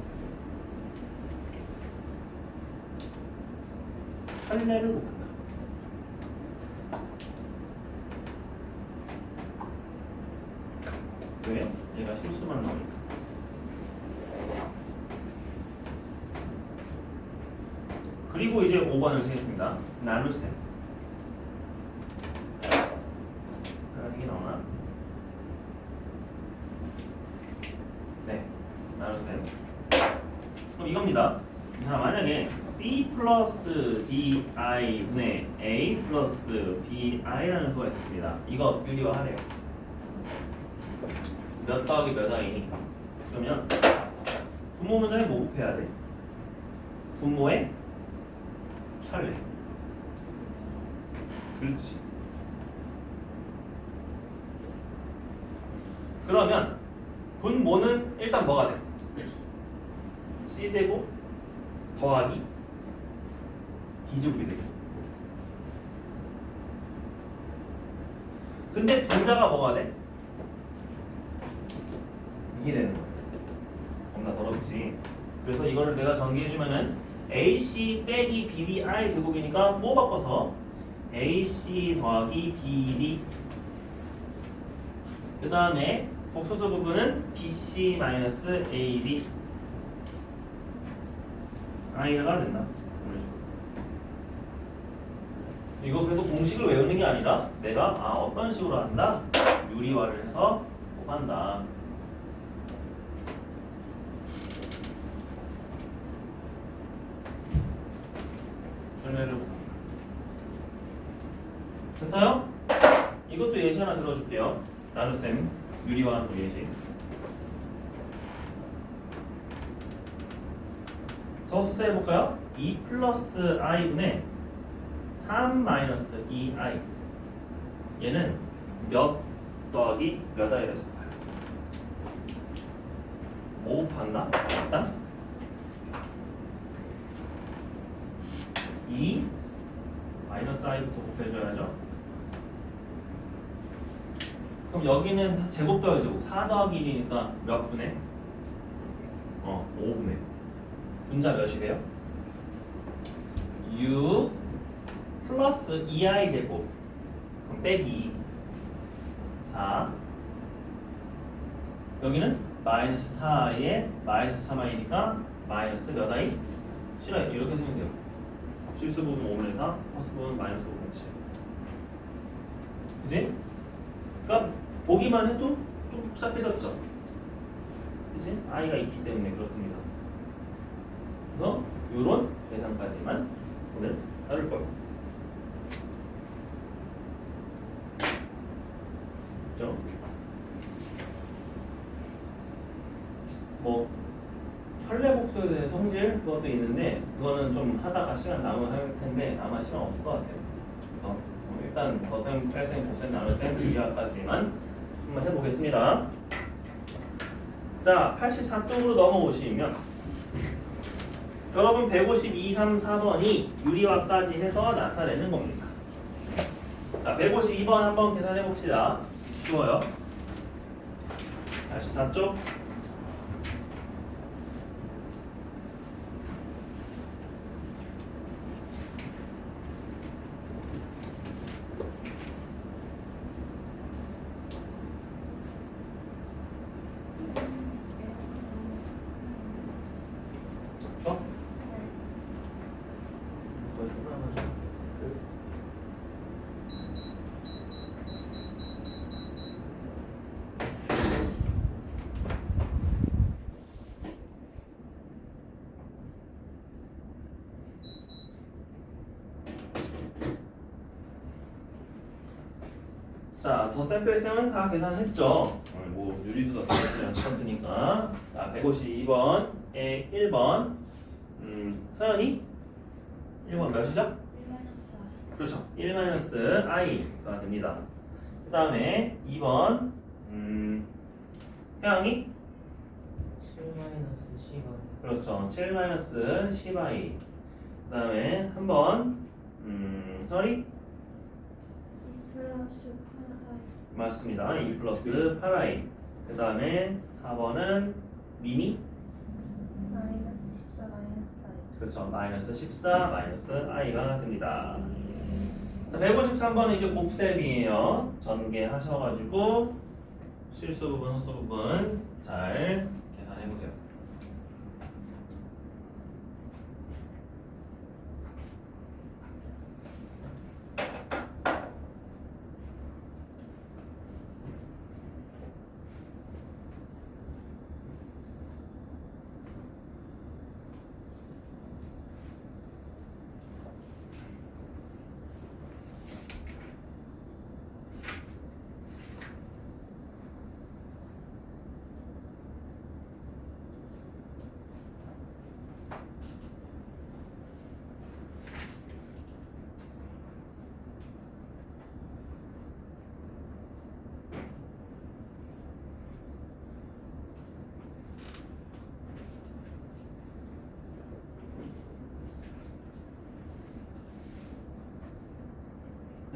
혈례를 곱한다. 왜? 얘가 실수만 나오니까. 그리고 이제 5번을 쓰겠습니다. 나눗셈. 이게 나오나? 네, 나눗셈. 그럼 이겁니다. 자, 만약에 b 플러스 di 분의 a 플러스 bi라는 수가 있습니다. 이거 유리화하래요. 몇 더하기 몇 i니? 그러면 분모 문제에 뭐 곱해야 돼? 분모의 혈례. 그렇지. 그러면 분모는 일단 뭐가 돼? c제곱 더하기 d제곱이 되죠. 근데 분자가 뭐가 돼? 이게 되는 거예요. 겁나 더럽지. 그래서 이거를 내가 전개해주면은 AC 빼기 BDI 제곱이니까 뭐 바꿔서 AC 더하기 BD 그 다음에 복소수 부분은 BC 마이너스 AD I가 된다. 이거 그래서 공식을 외우는 게 아니라 내가 어떤 식으로 한다? 유리화를 해서 곱한다. 됐어요? 이것도 예시 하나 들어줄게요. 나눗셈 유리화 예시. 저 숫자 해볼까요? 2 플러스 i분의 3 마이너스 2i. 얘는 몇 더하기 몇 i를 했을까요? 뭐 곱한다? 일단 2 마이너스 i부터 곱해줘야죠. 그럼 여기는 제곱 더하기 제곱 4 더하기 1이니까 몇 분의? 5분의. 분자 몇이 돼요? 6 플러스 2i 제곱. 그럼 빼기 4. 여기는 마이너스 4i에 마이너스 3i니까 마이너스 몇 i? 싫어요. 이렇게 쓰면 돼요. 실수 부분 5분의 4, 허수 부분 마이너스 5분의 7. 그지? 그러니까 보기만 해도 좀 복잡해졌죠. 그지? i가 있기 때문에 그렇습니다. 그래서 이런 계산까지만 오늘 다룰 거예요. 그죠? 뭐 혈례 복수에 대해 성질 그것도 있는데 그거는 좀 하다가 시간 남으면 할 텐데 아마 시간 없을 것 같아요. 그래서 일단 더셈, 뺄셈, 곱셈, 나눗셈 이하까지만 한번 해보겠습니다. 자, 84쪽으로 넘어오시면 여러분 152, 3, 4번이 유리화까지 해서 나타내는 겁니다. 자, 152번 한번 계산해 봅시다. 쉬워요. 84쪽. 자, 더셈 뺄셈은 다 계산했죠. 유리수 더셈 뺄셈이랑 똑같으니까. 자, 152번에 1번 서연이 1번 몇이죠? 1-4. 그렇죠. 1-i가 됩니다. 그 다음에 2번 태양이 7-10은 그렇죠. 7-10i. 그 다음에 3번 설이 2 플러스 8i. 맞습니다. 2 플러스 8i. 그 다음에 4번은 미니 마이너스 14 마이너스 i. 그렇죠. 마이너스 14 마이너스 i가 됩니다. 자, 153번은 이제 곱셈이에요. 전개하셔가지고 실수 부분, 허수 부분 잘 계산해 보세요.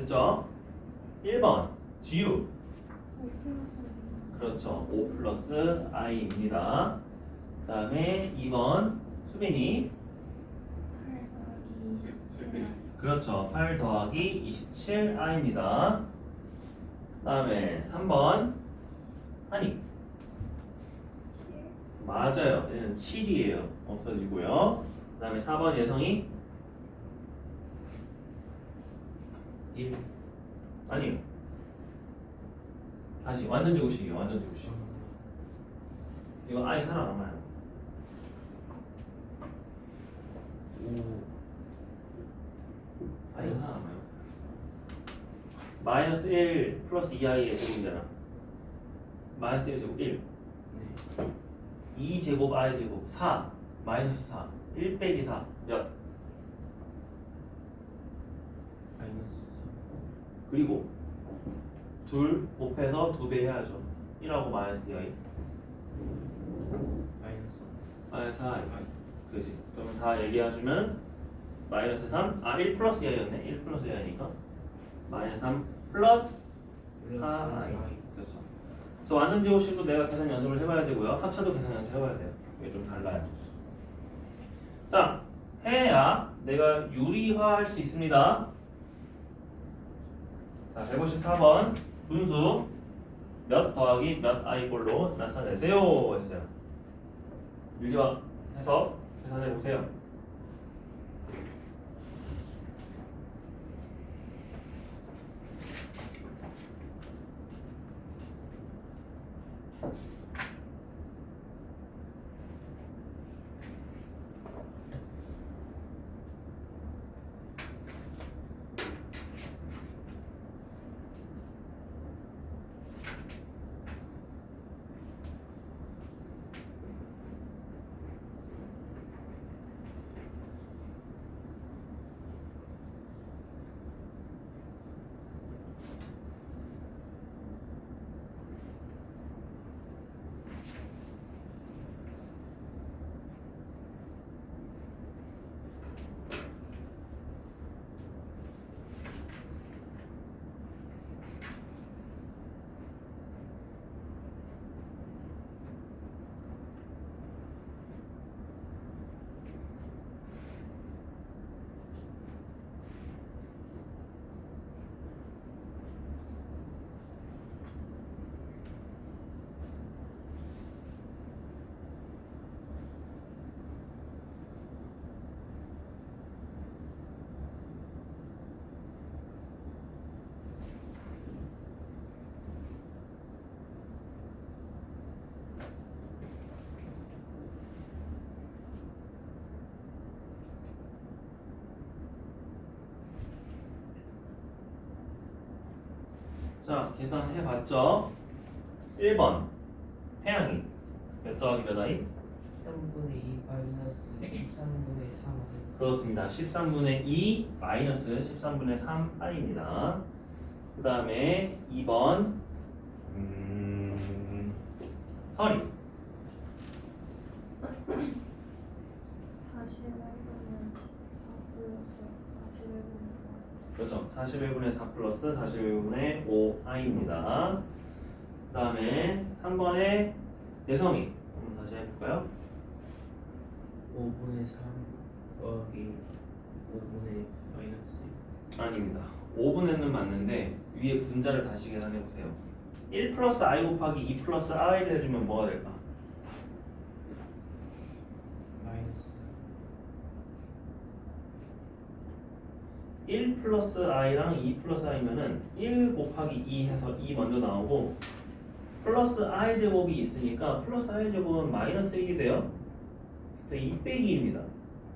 됐죠? 1번 지우 5 플러스 i. 그렇죠. 5 플러스 i입니다. 그 다음에 2번 수빈이 8 더하기 27i. 그렇죠. 8 더하기 27i입니다. 그 다음에 3번 한이 7 맞아요. 얘는 7이에요. 없어지고요. 그 다음에 4번 예성이 1 아니요. 다시 완전 제곱식이에요. 완전 제곱식. 이거 i 살아남아요. 5 i 살아남아요. 마이너스 1 플러스 2i의 제곱이잖아. 마이너스 1 제곱 1. 네 2 제곱 i 제곱 4 마이너스 4 1 빼기 4 몇? 마이너스 그리고 둘 곱해서 2배 해야죠. 1하고 마이너스 2i 3 마이너스 마이너스 4i 그지? 그러면 다 얘기해주면 마이너스 3 1 플러스 2i였네 1 플러스 2i니까 마이너스 3 플러스 4i 그렇죠. 그래서 완전 제곱식도 내가 계산 연습을 해봐야 되고요. 합차도 계산 연습 해봐야 돼요. 이게 좀 달라요. 자, 해야 내가 유리화할 수 있습니다. 자, 154번 분수 몇 더하기 몇 i꼴로 나타내세요 했어요. 유리화해서 계산해 보세요. 자, 계산해봤죠? 1번 태양이 몇 더하기 몇 i? 13분의 2 마이너스 13분의 3 그렇습니다. 13분의 2 마이너스 13분의 3i입니다. 그 다음에 2번 서리 41분의 4 플러스 41분의 4. 그렇죠. 41분의 4 플러스 41분의 5i입니다. 그 다음에 3번에 예성이 한번 다시 해볼까요? 5분의 3 더하기 5분의 마이너스 아닙니다. 5분의는 맞는데 위에 분자를 다시 계산해보세요. 1 플러스 i 곱하기 2 플러스 i를 해주면 뭐가 될까? 마이너스 1 플러스 i랑 2 플러스 i면은 1 곱하기 2 해서 2 먼저 나오고 플러스 i 제곱이 있으니까 플러스 i 제곱은 마이너스 1이 돼요. 그래서 2 빼기 2입니다.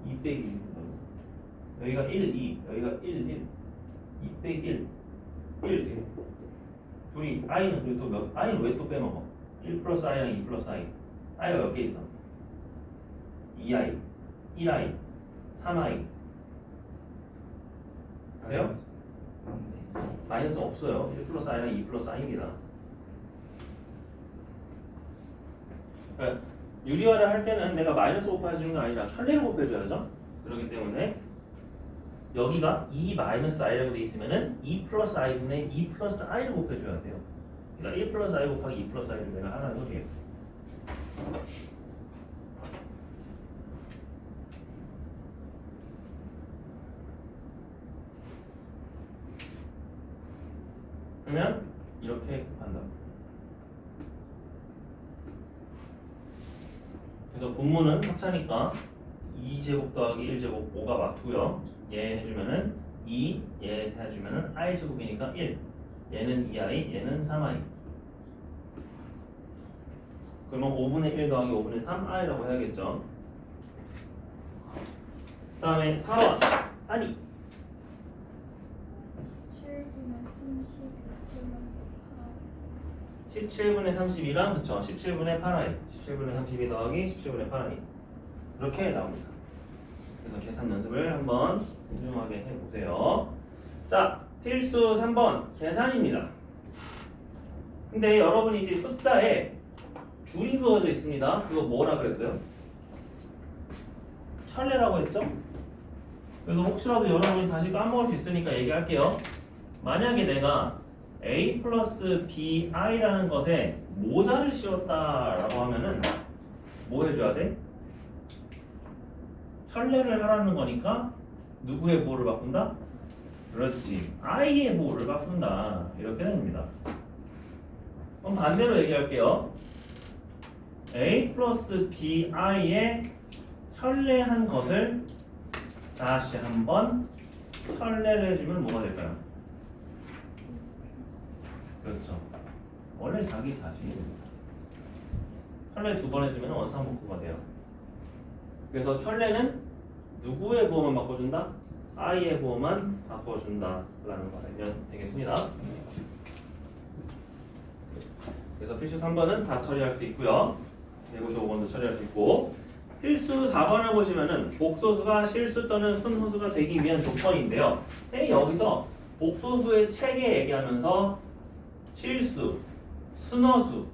2 빼기 2입니다. 여기가 1, 2, 여기가 1, 1, 2 빼기 1, 1, 1. 둘이 i는 그리고 또 몇? i는 왜 또 빼먹어? 1 플러스 i랑 2 플러스 i. i가 몇 개 있어? 2i, 1i, 3i. 그래요? 마이너스 없어요. 1 플러스 i랑 2 플러스 i입니다. 그러니까 유리화를 할 때는 내가 마이너스 곱해주는 게 아니라 켤레를 곱해줘야죠. 그렇기 때문에 여기가 2 마이너스 i라고 돼 있으면은 2 플러스 i분의 2 플러스 i를 곱해줘야 돼요. 그러니까 1 플러스 i 곱하기 2 플러스 i를 내가 하라는 소리예요. 그러면 이렇게 한다. 그래서 분모는 합차니까 2제곱 더하기 1제곱 5가 맞고요. 얘 해주면은 2, 얘 해주면은 i제곱이니까 1. 얘는 2i, 얘는 3i. 그러면 5분의 1 더하기 5분의 3i라고 해야겠죠. 그 다음에 4번 아니 17분의 32 플러스 8. 17분의 32랑 그쵸 17분의 8i 17분의 32 더하기 17분의 8i 이렇게 나옵니다. 그래서 계산 연습을 한번 신중하게 해보세요. 자 필수 3번 계산입니다. 근데 여러분이 이제 숫자에 줄이 그어져 있습니다. 그거 뭐라 그랬어요? 켤레라고 했죠? 그래서 혹시라도 여러분이 다시 까먹을 수 있으니까 얘기할게요. 만약에 내가 a 플러스 bi라는 것에 모자를 씌웠다라고 하면은 뭐 해줘야 돼? 켤레를 하라는 거니까 누구의 보호를 바꾼다? 그렇지, i의 보호를 바꾼다 이렇게 됩니다. 그럼 반대로 얘기할게요. a 플러스 bi에 켤레한 것을 다시 한번 켤레를 해주면 뭐가 될까요? 그렇죠. 원래 자기 자신입니다. 켤레 2번 해주면 원상복구가 돼요. 그래서 켤레는 누구의 보호만 바꿔준다? i의 보호만 바꿔준다 라는 거 알면 되겠습니다. 그래서 필수 3번은 다 처리할 수 있고요. 155번도 처리할 수 있고, 필수 4번을 보시면은 복소수가 실수 또는 순호수가 되기 위한 조건인데요. 쌤이 여기서 복소수의 체계 얘기하면서 실수, 순허수,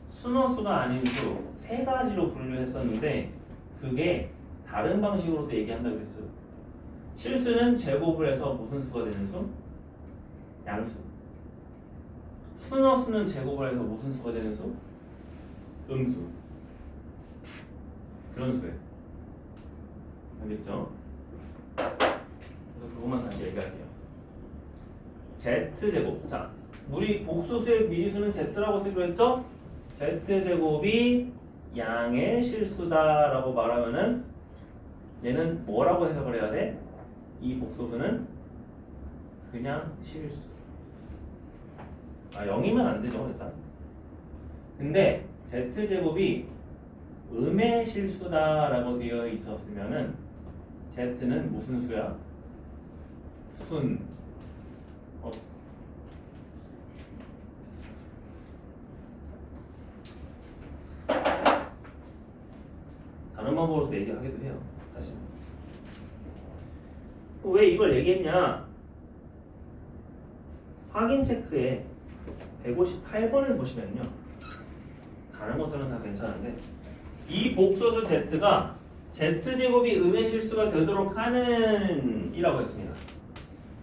순허수가 아닌 수 세 가지로 분류했었는데 그게 다른 방식으로도 얘기한다고 했어요. 실수는 제곱을 해서 무슨 수가 되는 수? 양수. 순허수는 제곱을 해서 무슨 수가 되는 수? 음수. 그런 수예요. 알겠죠? 그래서 그것만 다시 얘기할게요. Z제곱. 자, 우리 복수수의 미지수는 Z라고 쓰기로 했죠? Z제곱이 양의 실수다라고 말하면은 얘는 뭐라고 해석을 해야 돼? 이 복소수는 그냥 실수. 0이면 안 되죠, 일단. 근데 Z제곱이 음의 실수다라고 되어 있었으면은 Z는 무슨 수야? 순. 영어버로도 얘기하기도 해요. 사실. 왜 이걸 얘기했냐? 확인 체크에 158번을 보시면요. 다른 것들은 다 괜찮은데 이 복소수 z가 z제곱이 음의 실수가 되도록 하는 이라고 했습니다.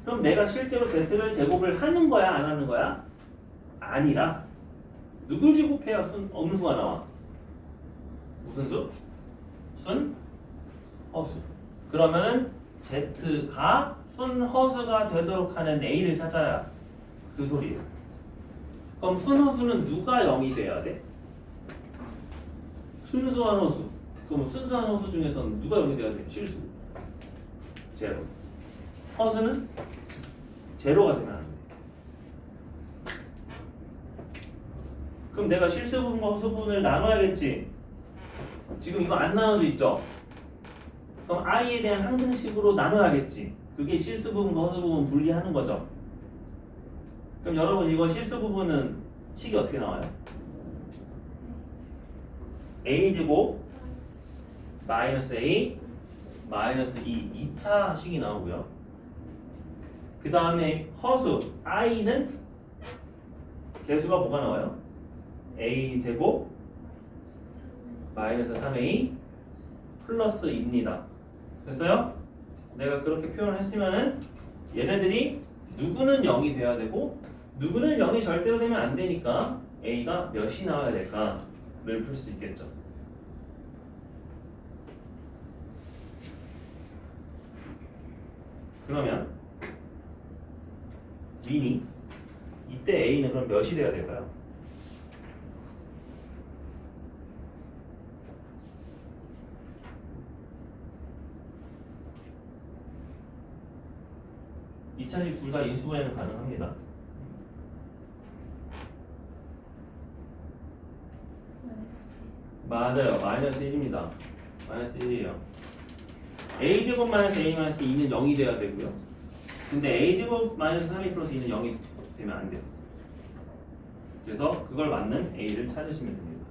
그럼 내가 실제로 z를 제곱을 하는 거야 안 하는 거야? 아니라 누굴 제곱해야 음수가 나와? 무슨 수? 순허수. 그러면은 z가 순허수가 되도록 하는 a를 찾아야 그 소리예요. 그럼 순허수는 누가 0이 돼야 돼? 순수한 허수. 그럼 순수한 허수 중에서는 누가 0이 돼야 돼? 실수. 제로. 허수는 제로가 되면 안 돼. 그럼 내가 실수 부분과 허수 부분을 나눠야겠지. 지금 이거 안 나눠져 있죠? 그럼 i에 대한 항등식으로 나눠야겠지. 그게 실수 부분과 허수 부분 분리하는 거죠. 그럼 여러분 이거 실수 부분은 식이 어떻게 나와요? a제곱 마이너스 a 마이너스 2 2차 식이 나오고요. 그 다음에 허수 i는 개수가 뭐가 나와요? a제곱 마이너스 3a 플러스 2입니다. 됐어요? 내가 그렇게 표현을 했으면은 얘네들이 누구는 0이 돼야 되고 누구는 0이 절대로 되면 안 되니까 a가 몇이 나와야 될까를 풀 수 있겠죠. 그러면 미니 이때 a는 그럼 몇이 돼야 될까요? 이 차식 둘 다 인수분해는 가능합니다. 맞아요. 마이너스 1입니다. 마이너스 1이에요. a제곱 마이너스 a 마이너스 2는 0이 돼야 되고요. 근데 a제곱 마이너스 3a 플러스 2는 0이 되면 안 돼요. 그래서 그걸 맞는 a를 찾으시면 됩니다.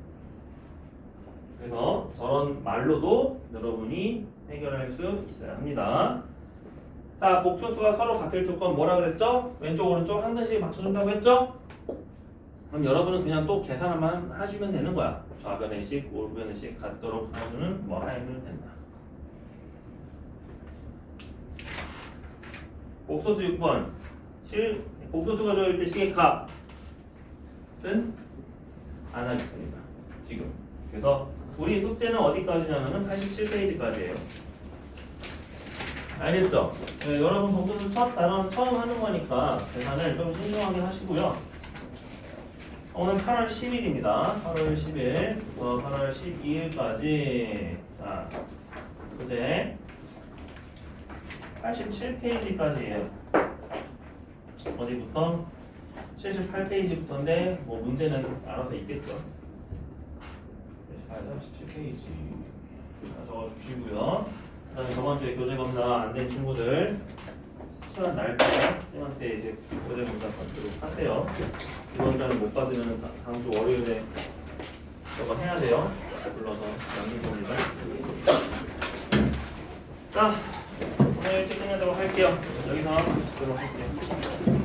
그래서 저런 말로도 여러분이 해결할 수 있어야 합니다. 자, 복소수가 서로 같을 조건 뭐라 그랬죠? 왼쪽 오른쪽 한 단씩 맞춰준다고 했죠? 그럼 여러분은 그냥 또 계산만 하시면 되는 거야. 좌변의 식, 우변의 식 같도록 해주는 뭐 하면 된다. 복소수 6번 복소수가 주어질 때 식의 값은 안 하겠습니다. 지금. 그래서 우리 숙제는 어디까지냐면 87페이지까지예요. 알겠죠? 네, 여러분 복소수 첫 단원 처음 하는 거니까 계산을 좀 신중하게 하시고요. 오늘 8월 10일입니다. 8월 10일부터 8월 12일까지 자, 문제 87페이지까지예요. 어디부터? 78페이지부터인데 뭐 문제는 알아서 있겠죠. 87페이지 적어주시고요. 그 다음에 저번주에 교재검사 안 된 친구들 시간 날 때 쌤한테 이제 교재검사 받도록 하세요. 이번 주에 못 받으면 다음 주 월요일에 저거 해야 돼요. 불러서 남긴 겁니다. 자, 오늘 일찍 끝내도록 할게요. 여기서 하도록 할게요.